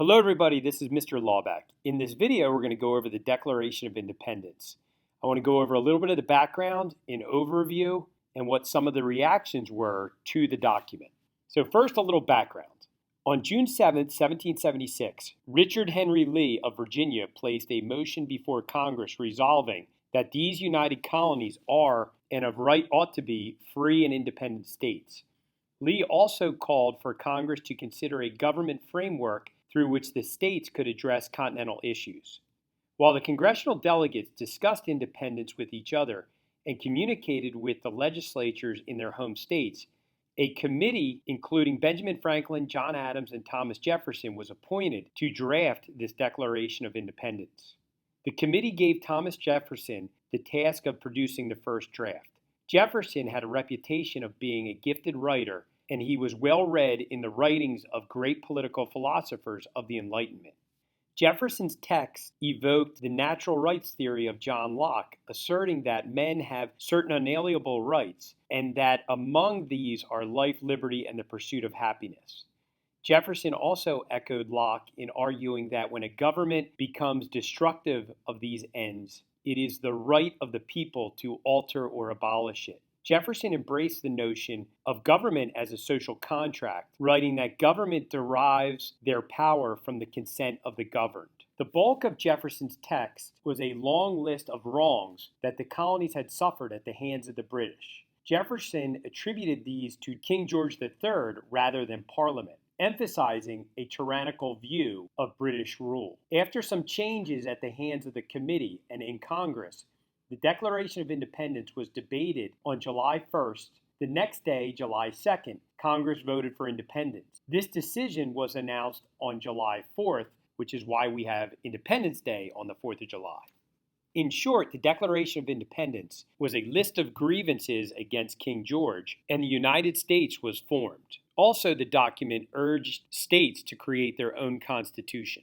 Hello everybody, this is Mr. Lawback. In this video, we're going to go over the Declaration of Independence. I want to go over a little bit of the background, an overview, and what some of the reactions were to the document. So first, a little background. On June 7, 1776, Richard Henry Lee of Virginia placed a motion before Congress resolving that these united colonies are, and of right ought to be, free and independent states. Lee also called for Congress to consider a government framework through which the states could address continental issues. While the congressional delegates discussed independence with each other and communicated with the legislatures in their home states, a committee including Benjamin Franklin, John Adams, and Thomas Jefferson was appointed to draft this Declaration of Independence. The committee gave Thomas Jefferson the task of producing the first draft. Jefferson had a reputation of being a gifted writer, and he was well read in the writings of great political philosophers of the Enlightenment. Jefferson's text evoked the natural rights theory of John Locke, asserting that men have certain unalienable rights, and that among these are life, liberty, and the pursuit of happiness. Jefferson also echoed Locke in arguing that when a government becomes destructive of these ends, it is the right of the people to alter or abolish it. Jefferson embraced the notion of government as a social contract, writing that government derives their power from the consent of the governed. The bulk of Jefferson's text was a long list of wrongs that the colonies had suffered at the hands of the British. Jefferson attributed these to King George III rather than Parliament, emphasizing a tyrannical view of British rule. After some changes at the hands of the committee and in Congress, the Declaration of Independence was debated on July 1st. The next day, July 2nd, Congress voted for independence. This decision was announced on July 4th, which is why we have Independence Day on the 4th of July. In short, the Declaration of Independence was a list of grievances against King George, and the United States was formed. Also, the document urged states to create their own constitution.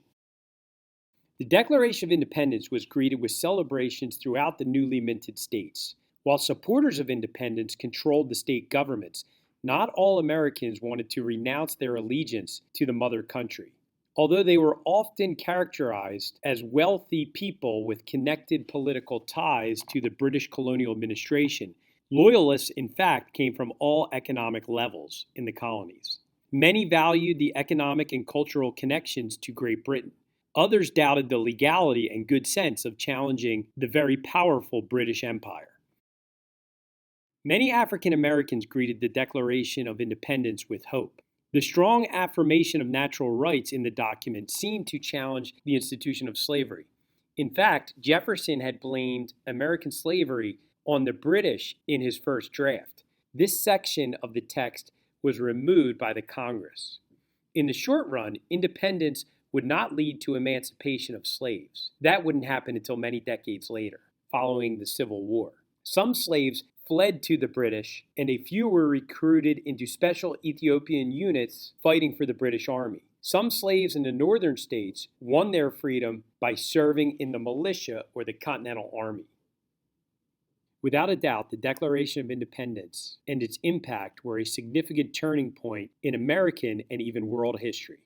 The Declaration of Independence was greeted with celebrations throughout the newly minted states. While supporters of independence controlled the state governments, not all Americans wanted to renounce their allegiance to the mother country. Although they were often characterized as wealthy people with connected political ties to the British colonial administration, loyalists, in fact, came from all economic levels in the colonies. Many valued the economic and cultural connections to Great Britain. Others doubted the legality and good sense of challenging the very powerful British Empire. Many African Americans greeted the Declaration of Independence with hope. The strong affirmation of natural rights in the document seemed to challenge the institution of slavery. In fact, Jefferson had blamed American slavery on the British in his first draft. This section of the text was removed by the Congress. In the short run, independence would not lead to emancipation of slaves. That wouldn't happen until many decades later, following the Civil War. Some slaves fled to the British, and a few were recruited into special Ethiopian units fighting for the British Army. Some slaves in the northern states won their freedom by serving in the militia or the Continental Army. Without a doubt, the Declaration of Independence and its impact were a significant turning point in American and even world history.